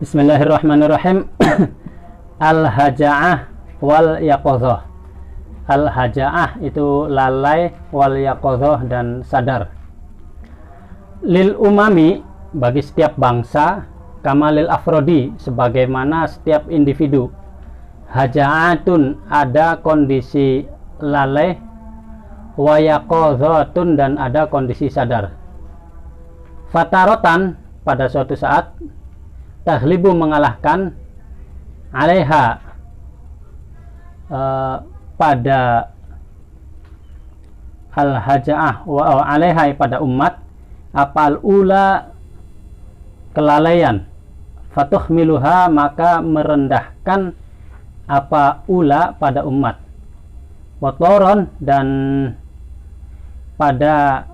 Bismillahirrahmanirrahim. Al-haja'ah wal yaqadhah. Al-haja'ah itu lalai, wal yaqadhah dan sadar. Lil umami, bagi setiap bangsa, kama lil afrodi, sebagaimana setiap individu. Haja'atun, ada kondisi lalai, wa yaqadhatun, dan ada kondisi sadar. Fatarotan, pada suatu saat, taghlibu, mengalahkan, alaiha, pada al-haja'ah wa alaiha, pada umat, apal ula, kelalaian, fatuhmiluha, maka merendahkan apa ula pada umat, watoron, dan pada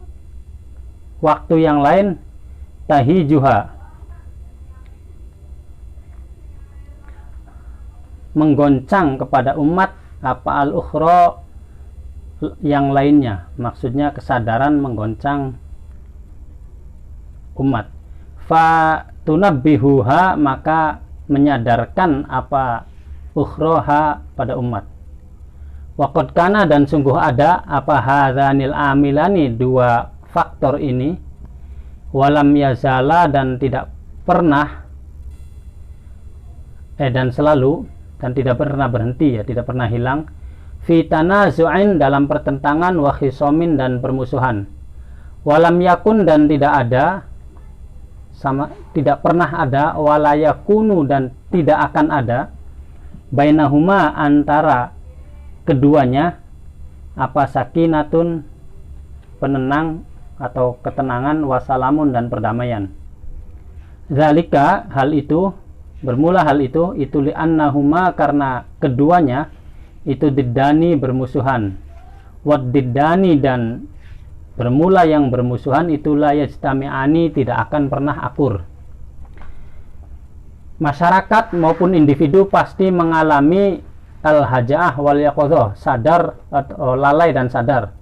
waktu yang lain tahijuha, menggoncang kepada umat apa al-ukhra, yang lainnya, maksudnya kesadaran menggoncang umat. Fa tunabbihuha, maka menyadarkan apa ukhroha pada umat. Waqad kana, dan sungguh ada apa hadzanil amilani, dua faktor ini, walam yazala, dan tidak pernah dan selalu, dan tidak pernah berhenti, ya, tidak pernah hilang, fi tanazu'in, dalam pertentangan, wa khisomin, dan permusuhan, walam yakun, dan tidak ada, sama tidak pernah ada, wala yakunu, dan tidak akan ada, bainahuma, antara keduanya, apa sakinatun, penenang atau ketenangan, wasalamun, dan perdamaian. Zalika, hal itu, bermula hal itu li'annahuma, karena keduanya itu diddani, bermusuhan, wad diddani, dan bermula yang bermusuhan itu la yajtami'ani, tidak akan pernah akur. Masyarakat maupun individu pasti mengalami al-haja'ah wal yaqadhah, sadar atau lalai dan sadar.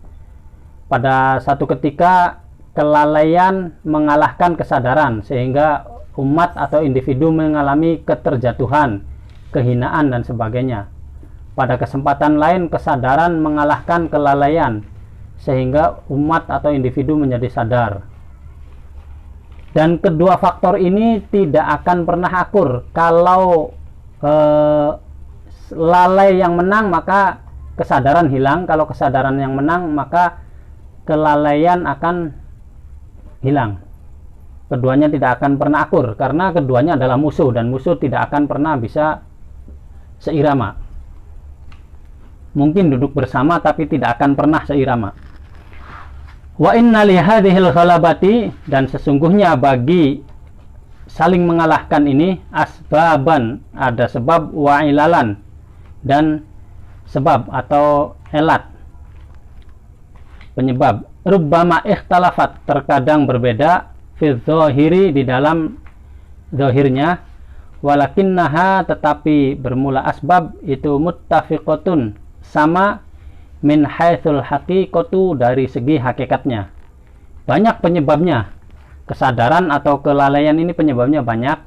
Pada satu ketika kelalaian mengalahkan kesadaran, sehingga umat atau individu mengalami keterjatuhan, kehinaan, dan sebagainya. Pada kesempatan lain kesadaran mengalahkan kelalaian, sehingga umat atau individu menjadi sadar. Dan kedua faktor ini tidak akan pernah akur. Kalau lalai yang menang, maka kesadaran hilang. Kalau kesadaran yang menang, maka kelalaian akan hilang. Keduanya tidak akan pernah akur, karena keduanya adalah musuh, dan musuh tidak akan pernah bisa seirama. Mungkin duduk bersama, tapi tidak akan pernah seirama. Wa inna li hadhil ghalabati, dan sesungguhnya bagi saling mengalahkan ini, asbaban, ada sebab, wa ilalan, dan sebab atau elat, penyebab. Rubbama ikhtalafat, terkadang berbeda, fi dzahiri, di dalam zahirnya, walakinnaha, tetapi bermula asbab itu muttafiqatun, sama, min haitsul haqiqatu, dari segi hakikatnya. Banyak penyebabnya. Kesadaran atau kelalaian ini penyebabnya banyak.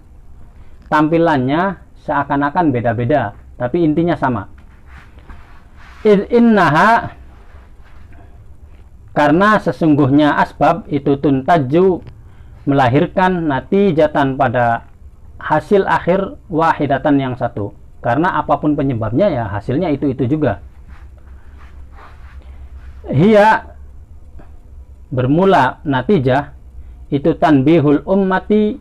Tampilannya seakan-akan beda-beda, tapi intinya sama. Innaha, karena sesungguhnya asbab itu tuntaju, melahirkan, natijatan, pada hasil akhir, wahidatan, yang satu. Karena apapun penyebabnya, ya hasilnya itu juga. Hiya, bermula natijah itu tanbihul ummati,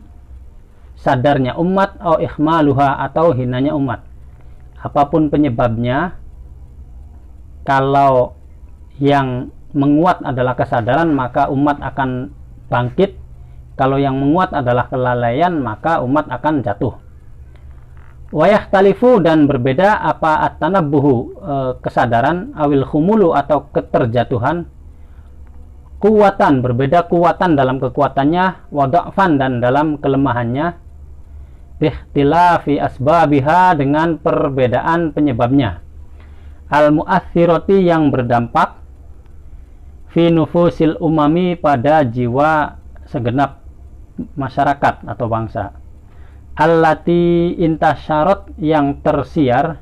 sadarnya umat, atau ikhmaluha, atau hinanya umat. Apapun penyebabnya, kalau yang menguat adalah kesadaran, maka umat akan bangkit. Kalau yang menguat adalah kelalaian, maka umat akan jatuh. Wayahtalifu, dan berbeda apa at-tanabbuhu, kesadaran, awil khumulu, atau keterjatuhan, kuwatan, berbeda kuwatan dalam kekuatannya, wada'fan, dan dalam kelemahannya, bihtilafi asbabiha, dengan perbedaan penyebabnya, al-mu'athirati, yang berdampak, fi nufusil umami, pada jiwa segenap masyarakat atau bangsa. allati intasyarat, yang tersiar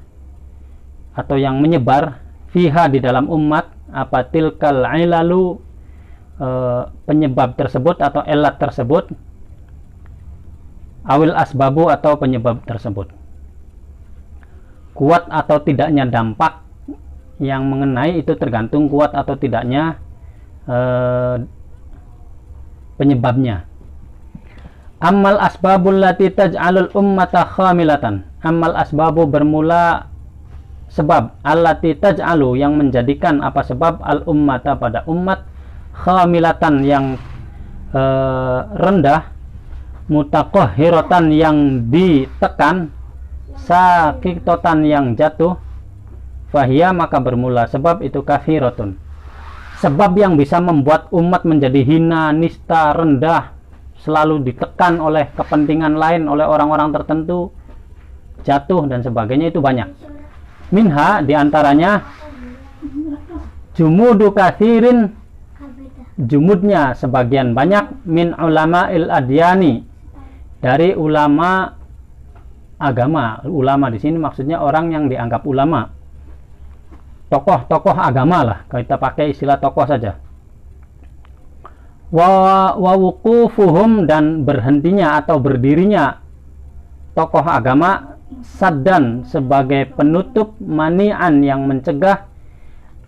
atau yang menyebar, fiha di dalam umat, apa tilkal ilalu, penyebab tersebut atau elat tersebut, awil asbabu atau penyebab tersebut. Kuat atau tidaknya dampak yang mengenai itu tergantung kuat atau tidaknya penyebabnya. Ammal asbabul lati taj'alul ummata khamilatan. Ammal asbabu bermula sebab, allati taj'alu yang menjadikan apa sebab, al ummata pada umat, khamilatan yang rendah, mutaqahhiratan yang ditekan, sakitotan yang jatuh, fahiyya maka bermula sebab itu kafiratun. Sebab yang bisa membuat umat menjadi hina, nista, rendah, selalu ditekan oleh kepentingan lain, oleh orang-orang tertentu, jatuh dan sebagainya, itu banyak. Minha diantaranya jumudu kathirin, jumudnya sebagian banyak, min ulama il adyani, dari ulama agama. Ulama di sini maksudnya orang yang dianggap ulama, tokoh-tokoh agama lah, kita pakai istilah tokoh saja. Wa wuqufuhum, dan berhentinya atau berdirinya tokoh agama, saddan sebagai penutup, mani'an yang mencegah,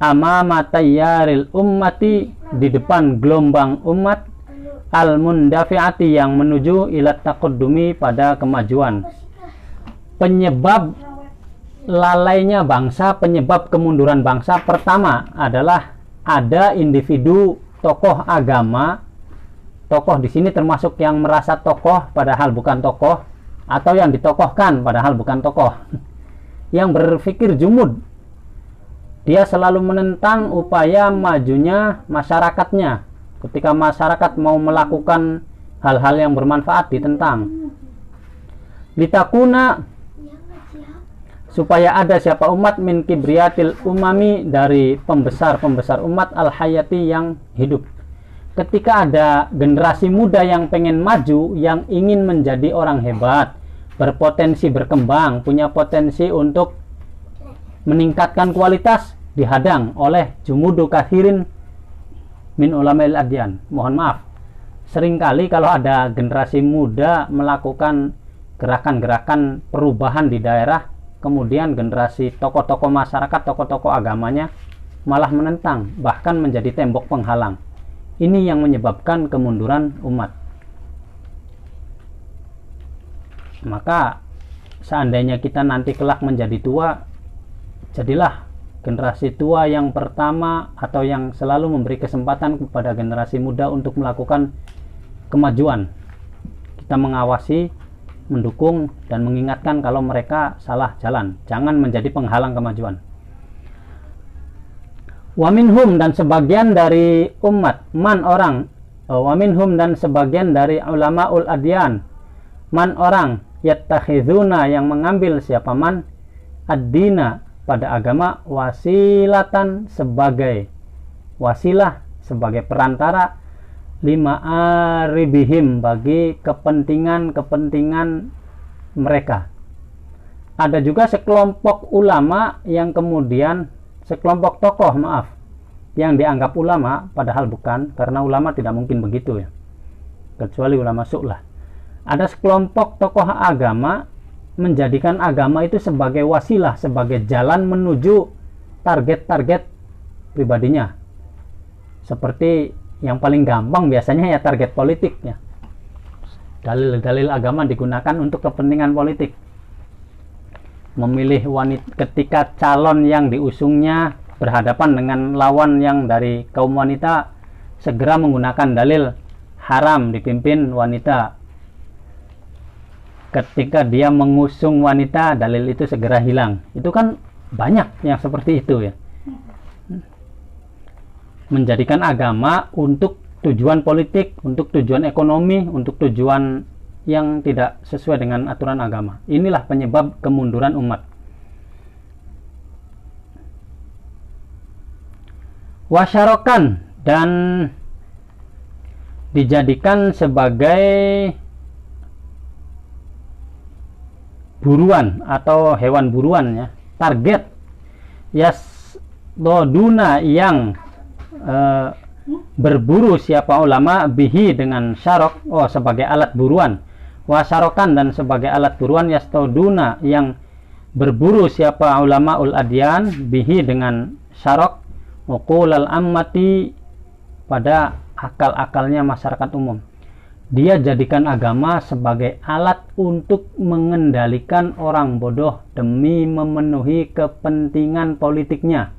amama tayyaril ummati di depan gelombang umat, al mundafi'ati yang menuju ila taqaddumi pada kemajuan. Penyebab lalainya bangsa, penyebab kemunduran bangsa pertama adalah ada individu tokoh agama. Tokoh di sini termasuk yang merasa tokoh padahal bukan tokoh, atau yang ditokohkan padahal bukan tokoh, yang berpikir jumud. Dia selalu menentang upaya majunya masyarakatnya. Ketika masyarakat mau melakukan hal-hal yang bermanfaat, ditentang. Litakuna, supaya ada siapa umat, min kibriyatil umami, dari pembesar-pembesar umat, al-hayati yang hidup. Ketika ada generasi muda yang pengen maju, yang ingin menjadi orang hebat, berpotensi berkembang, punya potensi untuk meningkatkan kualitas, dihadang oleh jumudu kathirin min ulama'il adyan. Mohon maaf, seringkali kalau ada generasi muda melakukan gerakan-gerakan perubahan di daerah, kemudian generasi tokoh-tokoh masyarakat, tokoh-tokoh agamanya malah menentang, bahkan menjadi tembok penghalang. Ini yang menyebabkan kemunduran umat. Maka seandainya kita nanti kelak menjadi tua, jadilah generasi tua yang pertama atau yang selalu memberi kesempatan kepada generasi muda untuk melakukan kemajuan. Kita mengawasi, mendukung, dan mengingatkan kalau mereka salah jalan. Jangan menjadi penghalang kemajuan. Wa minhum, dan sebagian dari umat, man orang, wa minhum, dan sebagian dari ulamaul adyan, man orang, yattakhizuna yang mengambil siapa man, ad-dina pada agama, wasilatan sebagai wasilah, sebagai perantara, lima aribihim bagi kepentingan-kepentingan mereka. Ada juga sekelompok ulama yang kemudian, sekelompok tokoh yang dianggap ulama padahal bukan, karena ulama tidak mungkin begitu ya, kecuali ulama su'lah. Ada sekelompok tokoh agama menjadikan agama itu sebagai wasilah, sebagai jalan menuju target-target pribadinya. Seperti yang paling gampang biasanya ya target politik ya. Dalil-dalil agama digunakan untuk kepentingan politik. Memilih wanita ketika calon yang diusungnya berhadapan dengan lawan yang dari kaum wanita, segera menggunakan dalil haram dipimpin wanita. Ketika dia mengusung wanita, dalil itu segera hilang. Itu kan banyak yang seperti itu ya. Menjadikan agama untuk tujuan politik, untuk tujuan ekonomi, untuk tujuan yang tidak sesuai dengan aturan agama. Inilah penyebab kemunduran umat. Wasyarokan, dan dijadikan sebagai buruan atau hewan buruan ya, target yasdoduna yang berburu siapa ulama bihi dengan syarok, sebagai alat buruan, wasarokan dan sebagai alat buruan, yastoduna yang berburu siapa ulama ul adyan bihi dengan syarok, uqulal ammati pada akal-akalnya masyarakat umum. Dia jadikan agama sebagai alat untuk mengendalikan orang bodoh demi memenuhi kepentingan politiknya.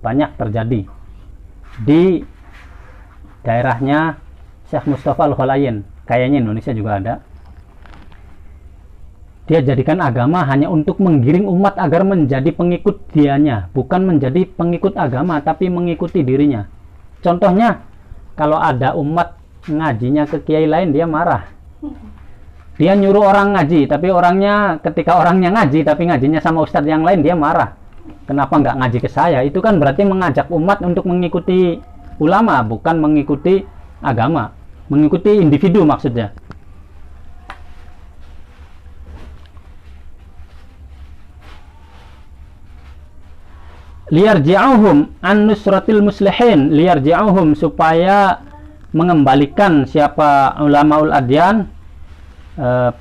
Banyak terjadi di daerahnya Syekh Mustafa Al-Khalayin, kayaknya Indonesia juga ada. Dia jadikan agama hanya untuk menggiring umat agar menjadi pengikut dianya, bukan menjadi pengikut agama tapi mengikuti dirinya. Contohnya, kalau ada umat ngajinya ke kiai lain, dia marah. Dia nyuruh orang ngaji, tapi ketika orangnya ngaji tapi ngajinya sama ustadz yang lain, dia marah. Kenapa nggak ngaji ke saya? Itu kan berarti mengajak umat untuk mengikuti ulama, bukan mengikuti agama, mengikuti individu maksudnya. Liyarji'uhum an nusratil muslihin, liyarji'uhum supaya mengembalikan siapa ulamaul adyan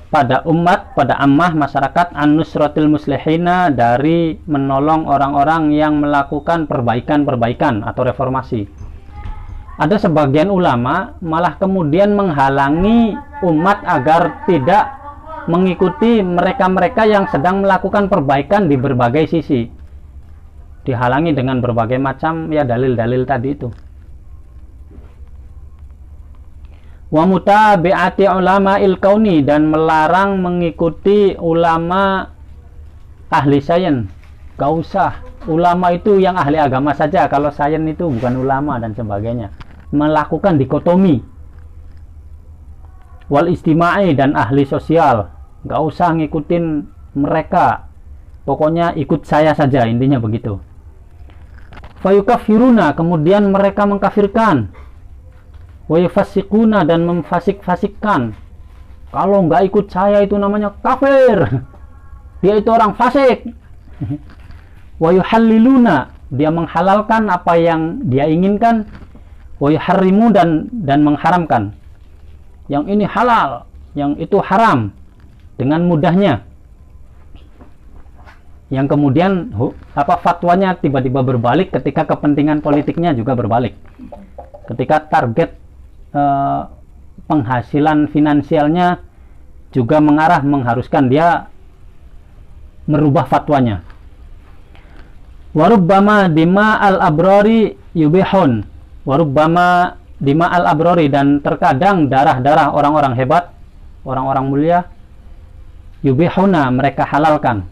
pada umat, pada ammah masyarakat, an nusratil muslihina dari menolong orang-orang yang melakukan perbaikan-perbaikan atau reformasi. Ada sebagian ulama malah kemudian menghalangi umat agar tidak mengikuti mereka-mereka yang sedang melakukan perbaikan di berbagai sisi. Dihalangi dengan berbagai macam ya dalil-dalil tadi itu. Wa mutabi'ati ulama il-kauni, dan melarang mengikuti ulama ahli sains. Gak usah, ulama itu yang ahli agama saja, kalau sains itu bukan ulama dan sebagainya. Melakukan dikotomi. Wal istima'i, dan ahli sosial, gak usah ngikutin mereka, pokoknya ikut saya saja, intinya begitu. Fayukafiruna, kemudian mereka mengkafirkan. Wayufasiquna, dan memfasik-fasikkan. Kalau nggak ikut saya itu namanya kafir, dia itu orang fasik. Wayuhalliluna, dia menghalalkan apa yang dia inginkan. Wayuharrimu, dan mengharamkan. Yang ini halal, yang itu haram, dengan mudahnya. Yang kemudian fatwanya tiba-tiba berbalik ketika kepentingan politiknya juga berbalik. Ketika target penghasilan finansialnya juga mengharuskan dia merubah fatwanya. Warubbama dima al-abrari yubihun, warubbama dima al-abrari, dan terkadang darah-darah orang-orang hebat, orang-orang mulia, yubihuna, mereka halalkan.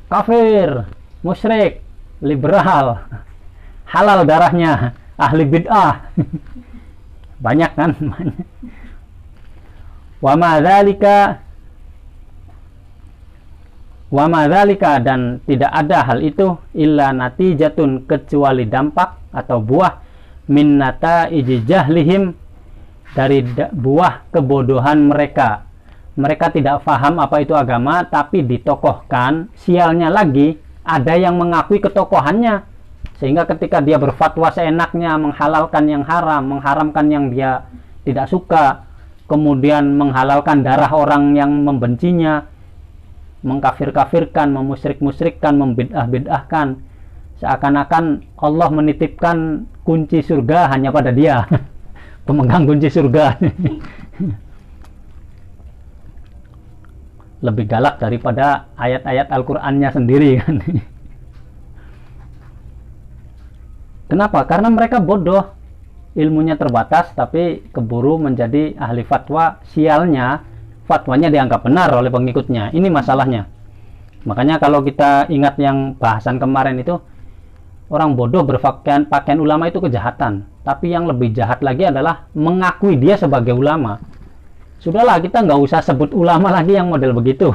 Kafir, musyrik, liberal, halal darahnya. Ahli bid'ah banyak kan. Wa ma dzalika, dan tidak ada hal itu illa natijatun, kecuali dampak atau buah, min nataiji jahlihim, dari buah kebodohan mereka. Mereka tidak paham apa itu agama, tapi ditokohkan. Sialnya lagi, ada yang mengakui ketokohannya, sehingga ketika dia berfatwa seenaknya, menghalalkan yang haram, mengharamkan yang dia tidak suka, kemudian menghalalkan darah orang yang membencinya, mengkafir-kafirkan, memusyrik-musyrikkan, membid'ah-bid'ahkan, seakan-akan Allah menitipkan kunci surga hanya pada dia, pemegang kunci surga. Lebih galak daripada ayat-ayat Al-Qur'annya sendiri kan. Kenapa? Karena mereka bodoh, ilmunya terbatas, tapi keburu menjadi ahli fatwa. Sialnya, fatwanya dianggap benar oleh pengikutnya. Ini masalahnya. Makanya kalau kita ingat yang bahasan kemarin itu, orang bodoh pakaian ulama itu kejahatan. Tapi yang lebih jahat lagi adalah mengakui dia sebagai ulama. Sudahlah, kita nggak usah sebut ulama lagi yang model begitu.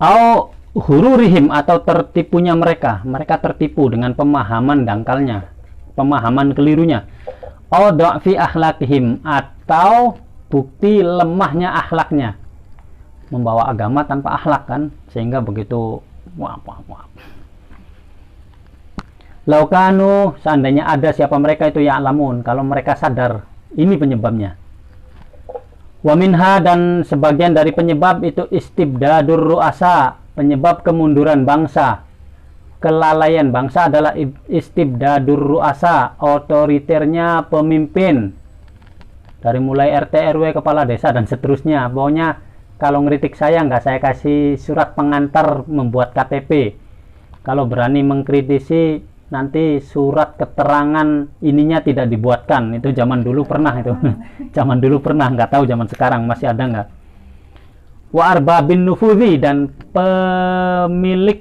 Au hururihim, atau tertipunya mereka. Mereka tertipu dengan pemahaman dangkalnya. pemahaman kelirunya. Au dha'fi akhlaqihim, atau bukti lemahnya akhlaknya. Membawa agama tanpa akhlak kan, sehingga begitu maaf. Laukanu, seandainya ada siapa mereka itu ya'lamun, kalau mereka sadar ini penyebabnya. Wa minha, dan sebagian dari penyebab itu istibdadur ru'asa, penyebab kemunduran bangsa. Kelalaian bangsa adalah istibdadur ru'asa, otoriternya pemimpin. Dari mulai RT RW, kepala desa dan seterusnya. Pokoknya kalau ngeritik saya nggak saya kasih surat pengantar membuat KTP. Kalau berani mengkritisi nanti surat keterangan ininya tidak dibuatkan. Itu zaman dulu pernah itu. Zaman dulu pernah, nggak tahu zaman sekarang masih ada nggak. Wa arbabin nufudhi, dan pemilik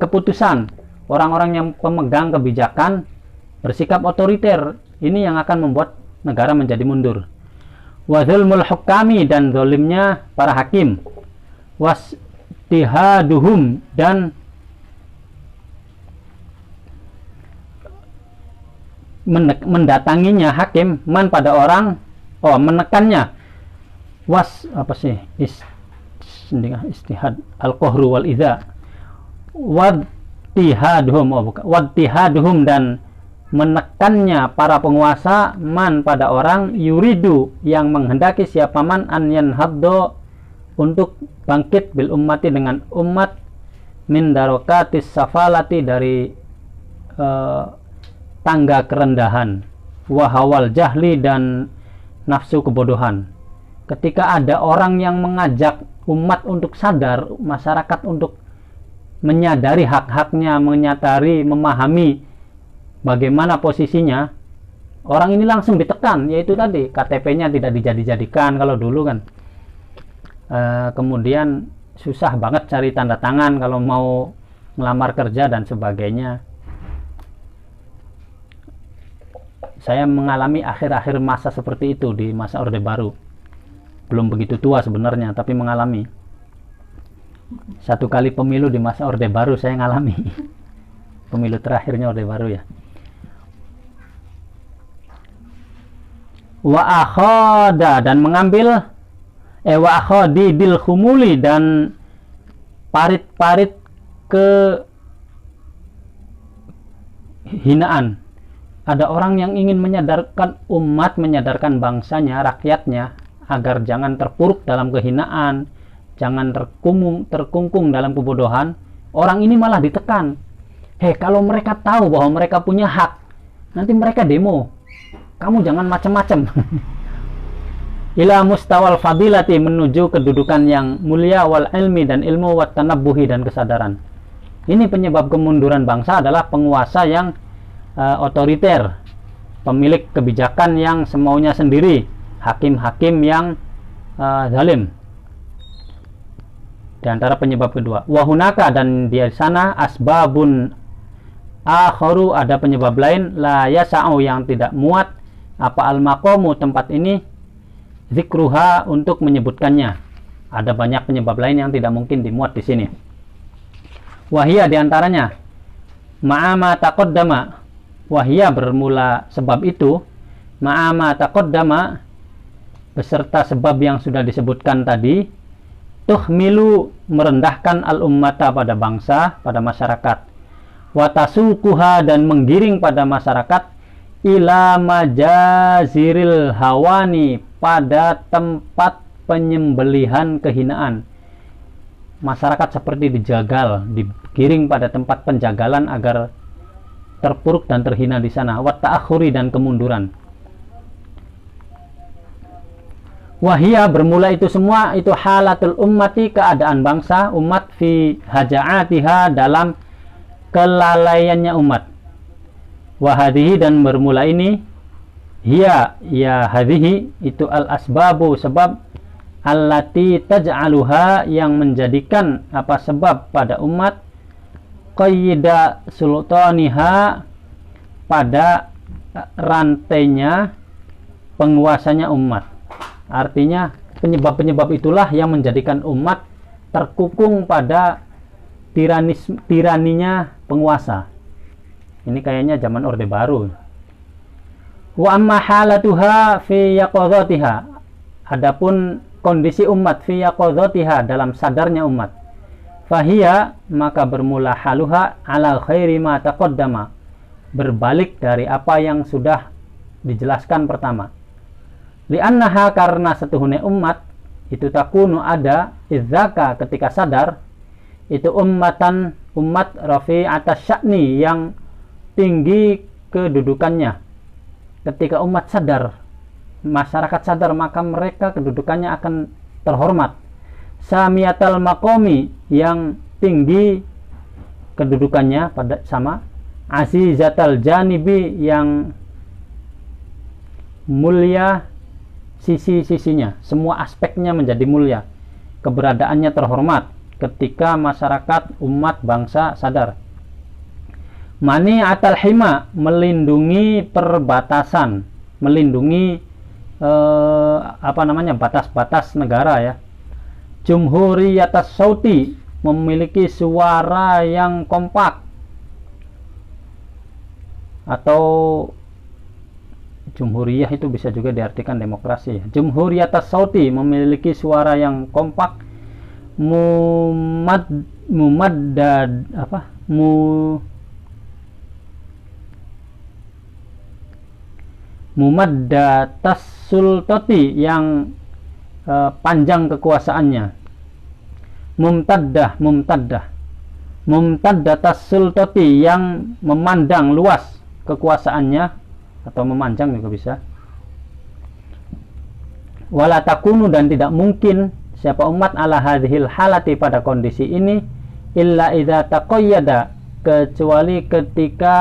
keputusan, orang-orang yang pemegang kebijakan bersikap otoriter. Ini yang akan membuat negara menjadi mundur. Wa dzulmul hukami, dan zalimnya para hakim. Wastihaduhum, dan mendatanginya hakim man pada orang, menekannya, istihad al-qahru wal idza, wadtihaduhum, dan menekannya para penguasa man pada orang, yuridu, yang menghendaki siapa man, an yanhaddo, untuk bangkit, bil ummati, dengan umat, min darokatis safalati, dari tangga kerendahan, wahawal jahli, dan nafsu kebodohan. Ketika ada orang yang mengajak umat untuk sadar, masyarakat untuk menyadari hak-haknya, memahami bagaimana posisinya, orang ini langsung ditekan, yaitu tadi KTP-nya tidak dijadikan kalau dulu kan. Kemudian susah banget cari tanda tangan kalau mau ngelamar kerja dan sebagainya. Saya mengalami akhir-akhir masa seperti itu di masa Orde Baru. Belum begitu tua sebenarnya, tapi mengalami. Satu kali pemilu di masa Orde Baru saya ngalami. Pemilu terakhirnya Orde Baru ya. Wa akhada, dan mengambil wa akhadi bil khumuli, dan parit-parit kehinaan. Ada orang yang ingin menyadarkan umat, menyadarkan bangsanya, rakyatnya, agar jangan terpuruk dalam kehinaan, jangan terkungkung dalam kebodohan. Orang ini malah ditekan. Kalau mereka tahu bahwa mereka punya hak, nanti mereka demo. Kamu jangan macam-macam. Ila mustawal fadilati, menuju kedudukan yang mulia, wal ilmi, dan ilmu, wat tanabbuhi, dan kesadaran. Ini penyebab kemunduran bangsa adalah penguasa yang otoriter, pemilik kebijakan yang semaunya sendiri, hakim-hakim yang zalim. Di antara penyebab kedua, wahunaka, dan di sana asbabun akharu, ada penyebab lain, la yasa'u, yang tidak muat, apa al-maqamu, tempat ini, zikruha, untuk menyebutkannya. Ada banyak penyebab lain yang tidak mungkin dimuat di sini. Wahia, di antaranya, ma'ama taqaddama, wahia, bermula sebab itu, ma'ama taqaddama, beserta sebab yang sudah disebutkan tadi, tuhmilu, merendahkan al-ummata, pada bangsa, pada masyarakat, watasukuha, dan menggiring pada masyarakat, ila majaziril hawani, pada tempat penyembelihan kehinaan. Masyarakat seperti dijagal, digiring pada tempat penjagalan agar terpuruk dan terhina di sana. Wa ta'akhuri, dan kemunduran. Wahia, bermula itu semua, itu halatul ummati, keadaan bangsa, umat, fi haja'atiha, dalam kelalaiannya umat. Wahadihi, dan bermula ini, ya hadihi, itu al asbabu, sebab, allati taj'aluha, yang menjadikan apa sebab pada umat, qayyida sultaniha, pada rantainya penguasanya umat. Artinya penyebab-penyebab itulah yang menjadikan umat terkukung pada tiraninya penguasa. Ini kayaknya zaman Orde Baru. Wa amma halatuha fi yaqadhatiha, adapun kondisi umat fi yaqadhatiha, dalam sadarnya umat, fahiya, maka bermula haluha ala khairi ma taqaddama, berbalik dari apa yang sudah dijelaskan pertama. Li'annaha, karena setuhune umat itu takunu ada idzaka, ketika sadar, itu ummatan, umat rafi atas sya'ni, yang tinggi kedudukannya. Ketika umat sadar, masyarakat sadar, maka mereka kedudukannya akan terhormat. Samiyatal maqami, yang tinggi kedudukannya pada sama. Azizatal janibi, yang mulia sisi-sisinya, semua aspeknya menjadi mulia, keberadaannya terhormat ketika masyarakat umat bangsa sadar. Mani atal hima, melindungi perbatasan, melindungi batas-batas negara ya. Jumhuriyatas sauti, memiliki suara yang kompak, atau jumhuriyah itu bisa juga diartikan demokrasi. Jumhuriyatas sauti, memiliki suara yang kompak, mumaddatas sultati, yang panjang kekuasaannya. Mumtaddatas sultati, yang memandang luas kekuasaannya, atau memanjang juga bisa. Wala takunu, dan tidak mungkin siapa umat ala hadhil halati, pada kondisi ini, illa idza taqayyada, kecuali ketika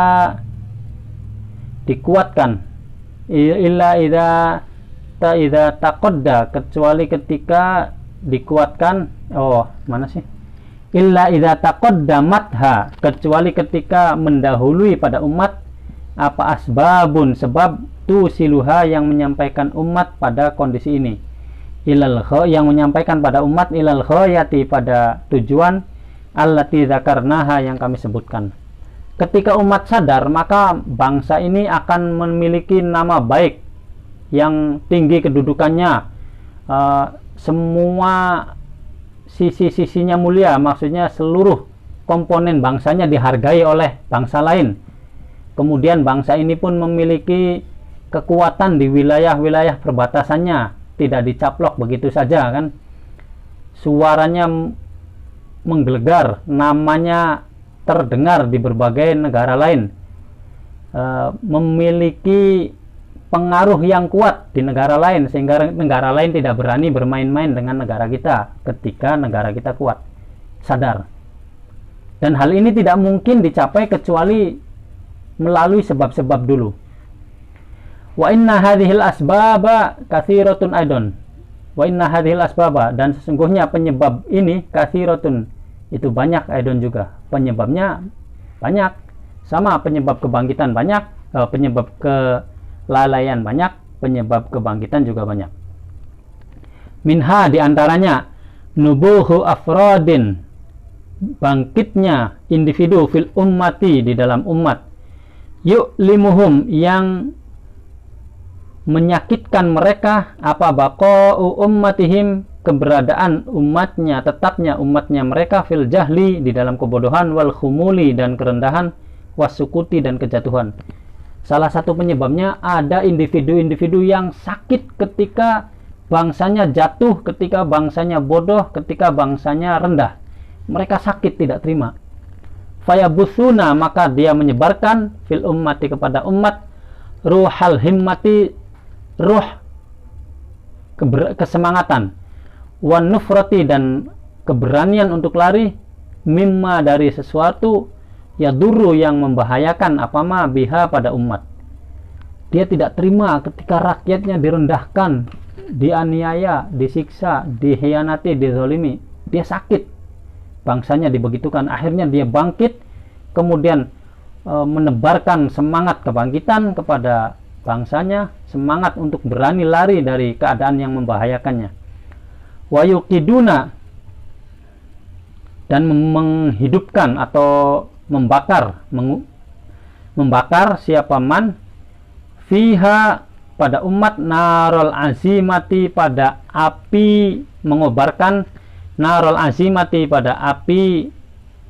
dikuatkan, illa idza taqadda, kecuali ketika dikuatkan, illa idza taqaddamatha, kecuali ketika mendahului pada umat apa asbabun, sebab tu siluha, yang menyampaikan umat pada kondisi ini, yang menyampaikan pada umat ilal ghayati, pada tujuan allati dzakarnaha, yang kami sebutkan. Ketika umat sadar, maka bangsa ini akan memiliki nama baik yang tinggi kedudukannya, semua sisi-sisinya mulia, maksudnya seluruh komponen bangsanya dihargai oleh bangsa lain. Kemudian bangsa ini pun memiliki kekuatan di wilayah-wilayah perbatasannya, tidak dicaplok begitu saja kan. Suaranya menggelegar, namanya terdengar di berbagai negara lain, memiliki pengaruh yang kuat di negara lain, sehingga negara lain tidak berani bermain-main dengan negara kita ketika negara kita kuat, sadar. Dan hal ini tidak mungkin dicapai kecuali melalui sebab-sebab dulu. Wa inna hadhil asbaba kathiratun aidon. Wa inna hadhil asbaba, dan sesungguhnya penyebab ini, kathiratun, itu banyak, aidon juga, penyebabnya banyak. Sama, penyebab kebangkitan banyak, penyebab kelalaian banyak, penyebab kebangkitan juga banyak. Minha, diantaranya, nubuhu afrodin, bangkitnya individu fil ummati, di dalam umat, yu'limuhum, yang menyakitkan mereka, apa baqa'u ummatihim, keberadaan umatnya, tetapnya umatnya mereka, fil jahli, di dalam kebodohan, wal khumuli, dan kerendahan, wasukuti, dan kejatuhan. Salah satu penyebabnya, ada individu-individu yang sakit ketika bangsanya jatuh, ketika bangsanya bodoh, ketika bangsanya rendah. Mereka sakit, tidak terima. Fayabusuna, maka dia menyebarkan fil ummati, kepada umat, ruhal himmati, ruh kesemangatan, wan nufrati, dan keberanian untuk lari, mimma, dari sesuatu, yadurru, yang membahayakan, apama biha, pada umat. Dia tidak terima ketika rakyatnya direndahkan, dianiaya, disiksa, dihianati, dizolimi. Dia sakit, bangsanya dibegitukan. Akhirnya dia bangkit, kemudian menebarkan semangat kebangkitan kepada bangsanya, semangat untuk berani lari dari keadaan yang membahayakannya. Wa yuqiduna, dan menghidupkan atau membakar siapa man fiha pada umat narol azimati pada api mengobarkan, narol azimati pada api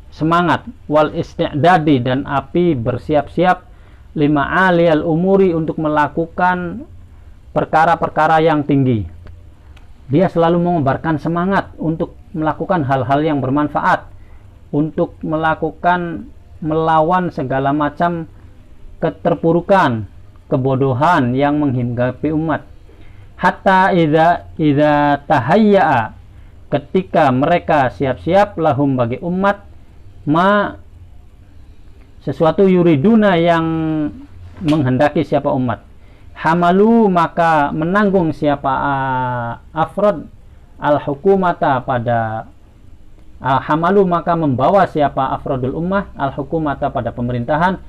semangat, wal isti'dadi dan api bersiap-siap, lima aliyal umuri untuk melakukan perkara-perkara yang tinggi. Dia selalu mengobarkan semangat untuk melakukan hal-hal yang bermanfaat, untuk melawan segala macam keterpurukan, kebodohan yang menghinggapi umat. Hatta idza tahayya'a, ketika mereka siap-siap, lahum bagi umat, sesuatu yuriduna yang menghendaki siapa umat, hamalu maka menanggung siapa afrod al-hukumata pada hamalu maka membawa siapa afrodul ummah al-hukumata pada pemerintahan,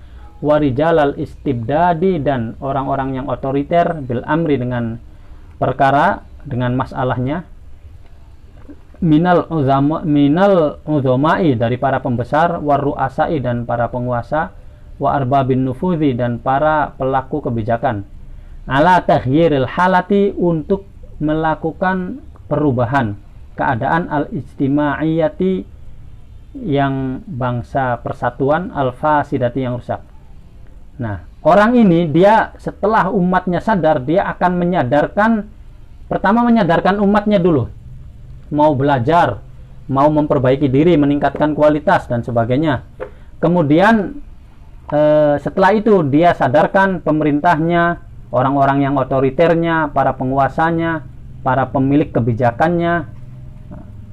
warijalal istibdadi dan orang-orang yang otoriter, bil amri dengan perkara, dengan masalahnya, minal uzamai dari para pembesar, warru'asai dan para penguasa, wa arbabin nufudhi dan para pelaku kebijakan, ala taghyiril halati untuk melakukan perubahan keadaan al-ijtimaiyati yang bangsa persatuan, al-fasidati yang rusak. Nah, orang ini dia setelah umatnya sadar, dia akan pertama menyadarkan umatnya dulu, mau belajar, mau memperbaiki diri, meningkatkan kualitas dan sebagainya. Kemudian setelah itu dia sadarkan pemerintahnya, orang-orang yang otoriternya, para penguasanya, para pemilik kebijakannya,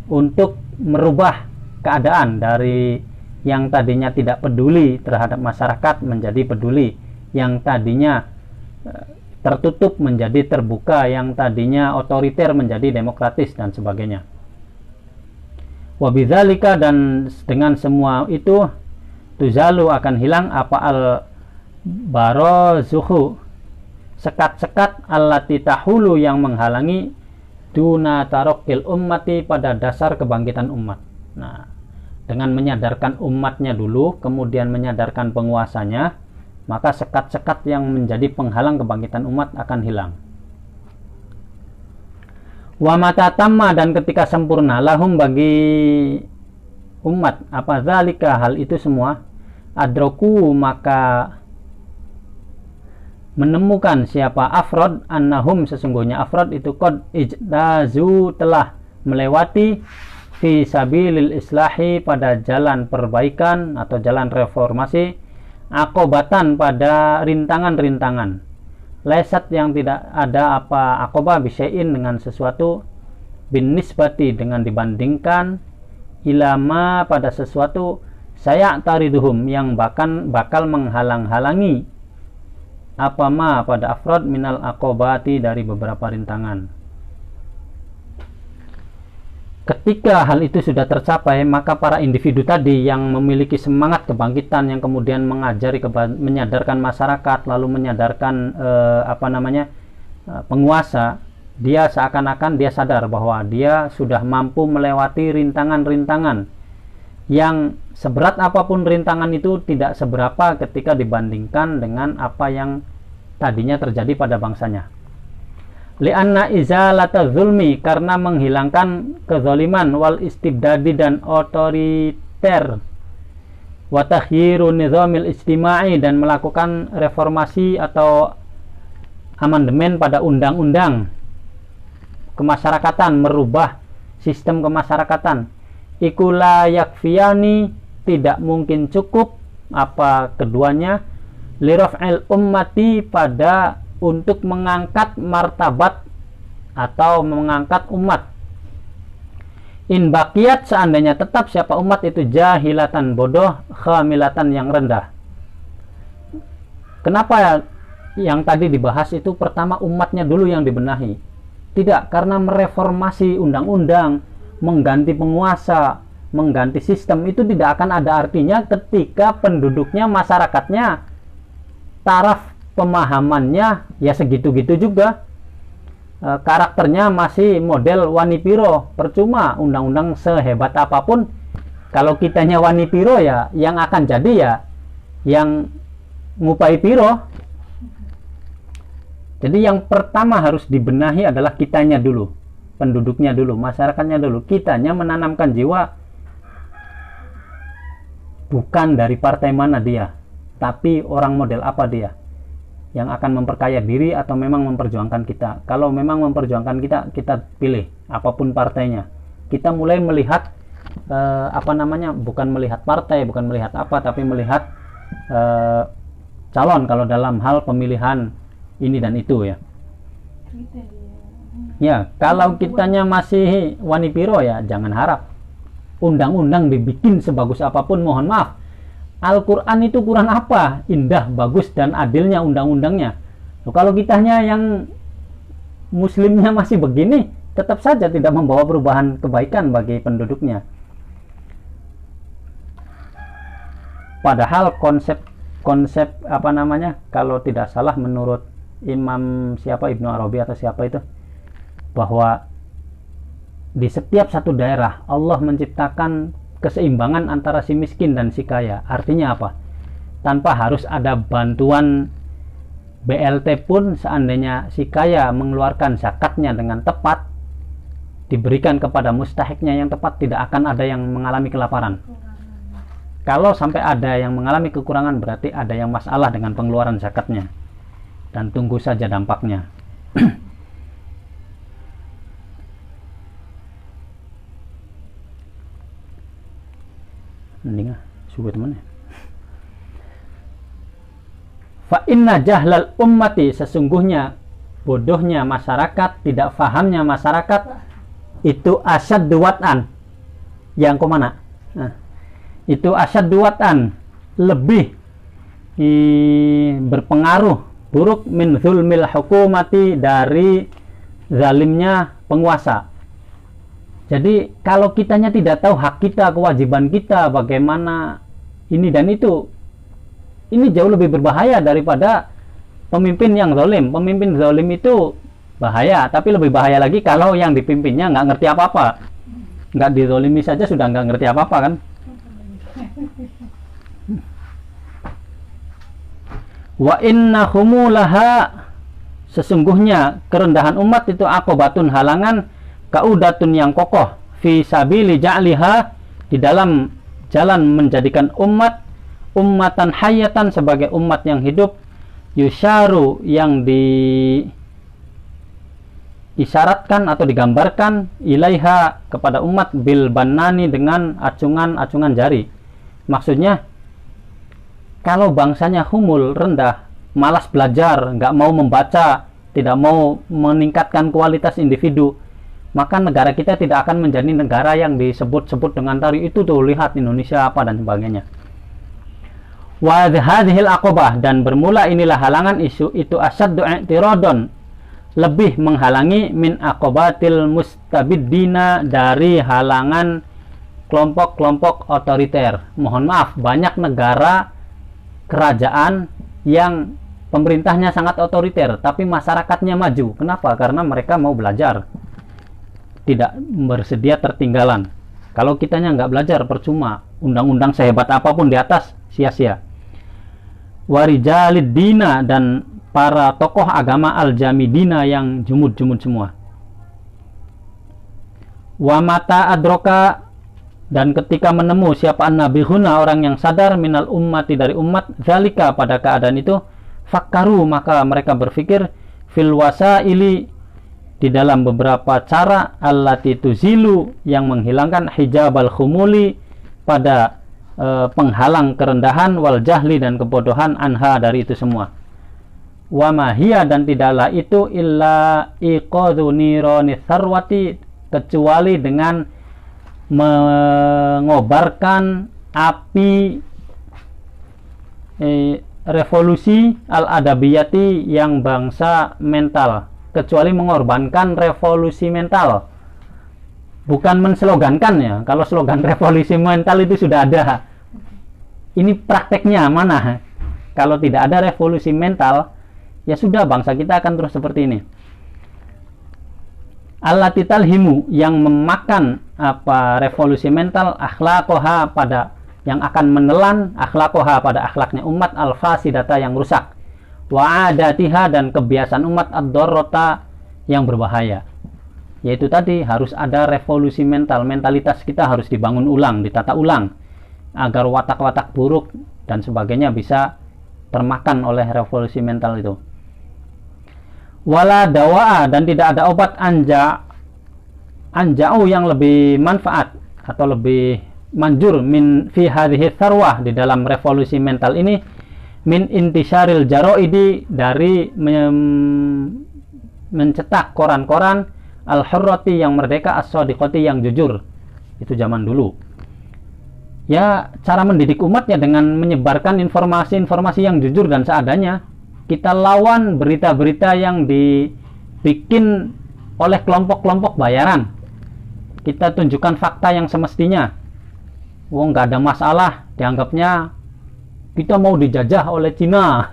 untuk merubah keadaan dari yang tadinya tidak peduli terhadap masyarakat menjadi peduli, yang tadinya tertutup menjadi terbuka, yang tadinya otoriter menjadi demokratis dan sebagainya. Wabidzalika dan dengan semua itu, tuzalu akan hilang apa al barozuhu, sekat-sekat allati tahulu yang menghalangi, duna tarokil ummati pada dasar kebangkitan umat. Nah, dengan menyadarkan umatnya dulu, kemudian menyadarkan penguasanya, maka sekat-sekat yang menjadi penghalang kebangkitan umat akan hilang. Wa mata tamma dan ketika sempurna, lahum bagi umat apa zalika hal itu semua, adroku maka menemukan siapa afrod, annahum sesungguhnya afrod itu qad ijtazu telah melewati fi sabilil islahi pada jalan perbaikan atau jalan reformasi, akobatan pada rintangan-rintangan, lesat yang tidak ada apa akobah bisyai'in dengan sesuatu, bin nisbati dengan dibandingkan, ilama pada sesuatu, saya tariduhum yang bakal menghalang-halangi apa ma pada afrod minal akobati dari beberapa rintangan. Ketika hal itu sudah tercapai, maka para individu tadi yang memiliki semangat kebangkitan, yang kemudian menyadarkan masyarakat, lalu menyadarkan penguasa, dia seakan-akan dia sadar bahwa dia sudah mampu melewati rintangan-rintangan yang seberat apapun rintangan itu tidak seberapa ketika dibandingkan dengan apa yang tadinya terjadi pada bangsanya. Lianna izalata zulmi, karena menghilangkan kezaliman, wal istibdadi dan otoriter, wa takhyiru nizamil ijtimai dan melakukan reformasi atau amandemen pada undang-undang kemasyarakatan, merubah sistem kemasyarakatan, ikula yakfiyani tidak mungkin cukup apa keduanya, liraf'il ummati pada untuk mengangkat martabat atau mengangkat umat, in baqiyat seandainya tetap siapa umat itu jahilatan bodoh, khamilatan yang rendah. Kenapa yang tadi dibahas itu pertama umatnya dulu yang dibenahi? Tidak, karena mereformasi undang-undang, mengganti penguasa, mengganti sistem itu tidak akan ada artinya ketika penduduknya, masyarakatnya, taraf pemahamannya ya segitu-gitu juga, karakternya masih model wani piro. Percuma undang-undang sehebat apapun kalau kitanya wani piro, ya yang akan jadi ya yang ngupai piro. Jadi yang pertama harus dibenahi adalah kitanya dulu, penduduknya dulu, masyarakatnya dulu. Kitanya menanamkan jiwa bukan dari partai mana dia, tapi orang model apa dia yang akan memperkaya diri atau memang memperjuangkan kita. Kalau memang memperjuangkan kita, kita pilih apapun partainya. Kita mulai melihat bukan melihat partai, bukan melihat apa, tapi melihat calon kalau dalam hal pemilihan ini dan itu ya. Ya, kalau kitanya masih wani piro ya jangan harap undang-undang dibikin sebagus apapun. Mohon maaf, Al-Quran itu kurang apa? Indah, bagus, dan adilnya undang-undangnya. Kalau kitanya yang muslimnya masih begini, tetap saja tidak membawa perubahan kebaikan bagi penduduknya. Padahal konsep kalau tidak salah menurut Imam Ibnu Arabi atau siapa itu, bahwa di setiap satu daerah Allah menciptakan keseimbangan antara si miskin dan si kaya. Artinya apa? Tanpa harus ada bantuan BLT pun, seandainya si kaya mengeluarkan zakatnya dengan tepat, diberikan kepada mustahiknya yang tepat, tidak akan ada yang mengalami kelaparan. Kalau sampai ada yang mengalami kekurangan, berarti ada yang masalah dengan pengeluaran zakatnya. Dan tunggu saja dampaknya. Fa inna jahlal ummati, sesungguhnya bodohnya masyarakat, tidak fahamnya masyarakat itu asyaddu wat'an. Yang kemana? Itu asyaddu wat'an, lebih berpengaruh buruk min zulmil hukumati, dari zalimnya penguasa. Jadi kalau kitanya tidak tahu hak kita, kewajiban kita, bagaimana ini dan itu, ini jauh lebih berbahaya daripada pemimpin yang zalim. Pemimpin zalim itu bahaya, tapi lebih bahaya lagi kalau yang dipimpinnya nggak ngerti apa-apa. Nggak dizalimi saja sudah nggak ngerti apa-apa kan. Wa inna humulaha, sesungguhnya kerendahan umat itu akobatun, halangan, kaudatun yang kokoh, fi sabili ja'liha, di dalam jalan menjadikan umat ummatan hayatan, sebagai umat yang hidup, yusyaru, yang diisyaratkan atau digambarkan, ilaiha, kepada umat, bil banani, dengan acungan-acungan jari. Maksudnya kalau bangsanya humul, rendah, malas belajar, nggak mau membaca, tidak mau meningkatkan kualitas individu, maka negara kita tidak akan menjadi negara yang disebut-sebut dengan tadi itu tuh, lihat Indonesia apa dan sebagainya. Wa hadhil aqobah, dan bermula inilah halangan isu itu asyaddu i'tiradun, lebih menghalangi min aqobatil mustabiddina, dari halangan kelompok-kelompok otoriter. Mohon maaf, banyak negara kerajaan yang pemerintahnya sangat otoriter tapi masyarakatnya maju. Kenapa? Karena mereka mau belajar, tidak bersedia tertinggalan. Kalau kitanya nggak belajar, percuma, undang-undang sehebat apapun di atas, sia-sia. Warijalid dina, dan para tokoh agama al-jamidina, yang jumud-jumud semua. Wa mata adroka, dan ketika menemu siapa an-nabihuna, orang yang sadar, minal ummati, dari umat, zalika, pada keadaan itu, fakkaru, maka mereka berpikir, fil wasaili, di dalam beberapa cara, allati tuzilu, yang menghilangkan hijabal khumuli, pada penghalang kerendahan, wal jahli, dan kebodohan, anha, dari itu semua. Wa mahiyya, dan tidaklah itu, illa iqadhu nirani sarwati, kecuali dengan mengobarkan api revolusi al-adabiyati, yang bangsa mental, kecuali mengorbankan revolusi mental, bukan menslogankan ya. Kalau slogan revolusi mental itu sudah ada, ini prakteknya mana? Kalau tidak ada revolusi mental, ya sudah, bangsa kita akan terus seperti ini. Allati talhimu, yang memakan revolusi mental, akhlaqoha, pada yang akan menelan akhlaqoha, pada akhlaknya umat, al-fasidata, yang rusak, wa adatiha, dan kebiasaan umat ad-darrata yang berbahaya. Yaitu tadi harus ada revolusi mental, mentalitas kita harus dibangun ulang, ditata ulang agar watak-watak buruk dan sebagainya bisa termakan oleh revolusi mental itu. Wala dawa'a, dan tidak ada obat anja'u yang lebih manfaat atau lebih manjur min fi hadhihi tharwah, di dalam revolusi mental ini, min intisyaril jaroidi, dari mencetak koran-koran al-hurrati yang merdeka, as-sadiqati yang jujur. Itu zaman dulu. Ya, cara mendidik umat ya dengan menyebarkan informasi-informasi yang jujur dan seadanya. Kita lawan berita-berita yang dibikin oleh kelompok-kelompok bayaran. Kita tunjukkan fakta yang semestinya. Wong nggak ada masalah, dianggapnya kita mau dijajah oleh Cina.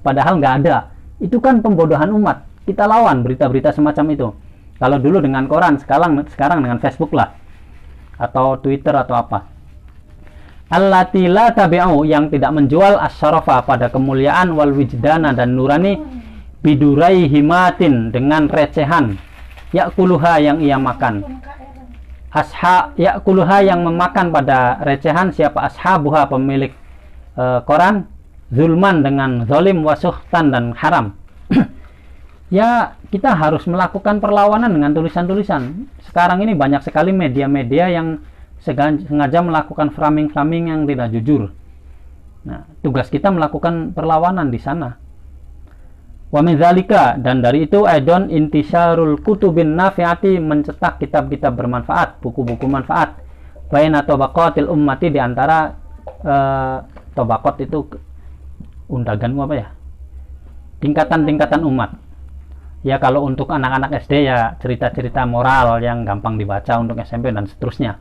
Padahal nggak ada. Itu kan pembodohan umat. Kita lawan berita-berita semacam itu. Kalau dulu dengan koran, sekarang dengan Facebook lah, atau Twitter atau apa. Allati la tabi'u, yang tidak menjual asyarafa, pada kemuliaan, wal wijdana, dan nurani, bidurai himatin, dengan recehan, yakuluha, yang ia makan, yakuluha, yang memakan pada recehan siapa, ashabuha, pemilik koran, zulman, dengan zalim, wasuhtan, dan haram. Ya, kita harus melakukan perlawanan dengan tulisan-tulisan. Sekarang ini banyak sekali media-media yang sengaja melakukan framing-framing yang tidak jujur. Nah, tugas kita melakukan perlawanan di sana. Wa min dzalika, dan dari itu aidon intisyarul kutubin nafi'ati, mencetak kitab-kitab bermanfaat, buku-buku manfaat, baina tabaqatil ummati, di antara tabaqat itu undagan apa ya? Tingkatan-tingkatan umat. Ya, kalau untuk anak-anak SD ya cerita-cerita moral yang gampang dibaca, untuk SMP dan seterusnya.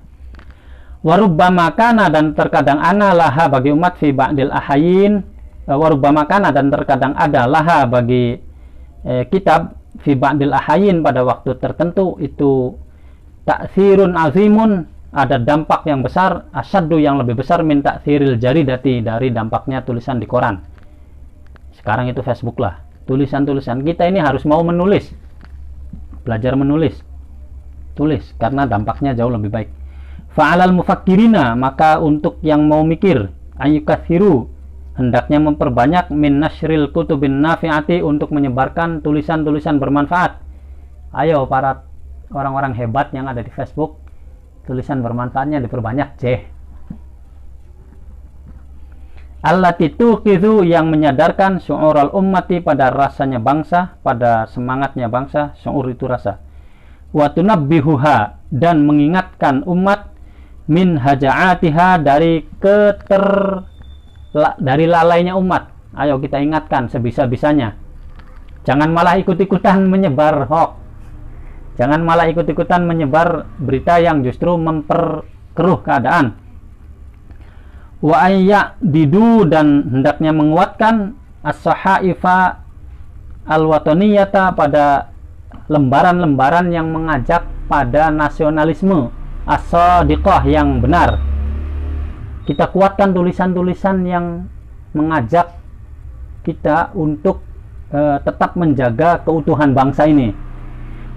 Warubbama kana, dan terkadang ana laha bagi umat fi ba'dil ahayin, warubbama kana, dan terkadang ada laha bagi kitab fi ba'dil ahayin, pada waktu tertentu itu ta'thirun azimun, ada dampak yang besar, asyaddu, yang lebih besar, min ta'thiril jaridati, dari dampaknya tulisan di koran. Sekarang itu Facebook lah. Tulisan-tulisan kita ini harus mau menulis, belajar menulis, tulis, karena dampaknya jauh lebih baik. Fa'alal mufakkirina, maka untuk yang mau mikir, ayyukathiru, hendaknya memperbanyak, min nashril kutubin nafi'ati, untuk menyebarkan tulisan-tulisan bermanfaat. Ayo para orang-orang hebat yang ada di Facebook, tulisan bermanfaatnya diperbanyak, allati tuqizu, yang menyadarkan syu'ural ummati, pada rasanya bangsa, pada semangatnya bangsa. Syu'ur itu rasa. Wa tunabbihuha, dan mengingatkan umat, min haja'atiha, dari lalainya umat. Ayo kita ingatkan sebisa-bisanya. Jangan malah ikut-ikutan menyebar hoax. Jangan malah ikut-ikutan menyebar berita yang justru memperkeruh keadaan. Wa didu, dan hendaknya menguatkan as-sahaifa al-wataniyata, pada lembaran-lembaran yang mengajak pada nasionalisme, as-sadiqah, yang benar. Kita kuatkan tulisan-tulisan yang mengajak kita untuk tetap menjaga keutuhan bangsa ini.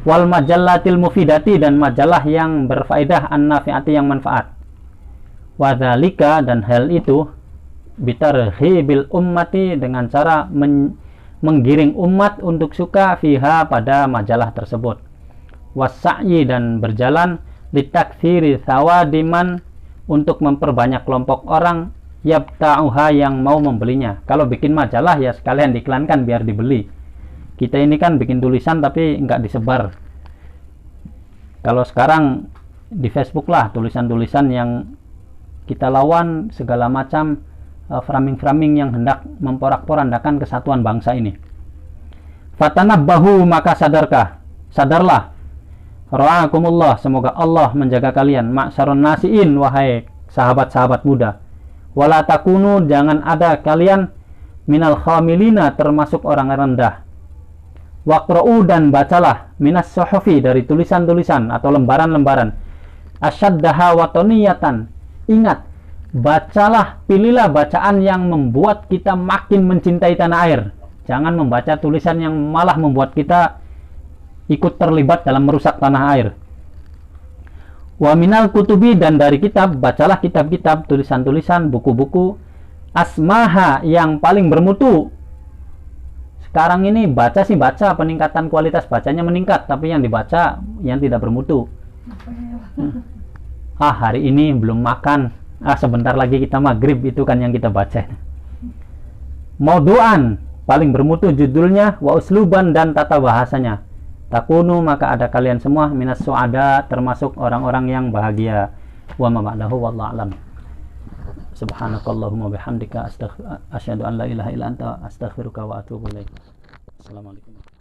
Wal majallatil mufidati, dan majalah yang berfaedah, an-nafi'ati, yang manfaat. Wadzalika, dan hal itu, bitarhibil ummati, dengan cara menggiring umat untuk suka fiha, pada majalah tersebut. Wasa'yi, dan berjalan, litakthiri thawadiman, untuk memperbanyak kelompok orang, yabta'uha, yang mau membelinya. Kalau bikin majalah ya sekalian diiklankan biar dibeli. Kita ini kan bikin tulisan tapi nggak disebar. Kalau sekarang di Facebook lah, tulisan-tulisan yang kita lawan segala macam framing-framing yang hendak memporak-porandakan kesatuan bangsa ini. Fatanabbahu, maka sadarlah. Ra'akumullah, semoga Allah menjaga kalian. Ma'syarun nasiin, wahai sahabat-sahabat muda. Wala takunu, jangan ada kalian minal khamilina, termasuk orang rendah. Waqra'u, dan bacalah, minas suhufi, dari tulisan-tulisan atau lembaran-lembaran, asyaddaha watoniyatan. Ingat, bacalah, pilihlah bacaan yang membuat kita makin mencintai tanah air. Jangan membaca tulisan yang malah membuat kita ikut terlibat dalam merusak tanah air. Wa minal kutubi, dan dari kitab, bacalah kitab-kitab, tulisan-tulisan, buku-buku, asmaha, yang paling bermutu. Sekarang ini baca sih baca, peningkatan kualitas bacanya meningkat, tapi yang dibaca yang tidak bermutu. Hari ini belum makan, sebentar lagi kita maghrib, itu kan yang kita baca. Maudu'an, paling bermutu judulnya, wa usluban, dan tata bahasanya. Takunu, maka ada kalian semua minas su'ada, termasuk orang-orang yang bahagia. Wa ma ba'dahu wallahu a'lam. Subhanakallahumma bihamdika asyhadu an la ilaha illa anta astaghfiruka wa atubu ilaik. Assalamualaikum.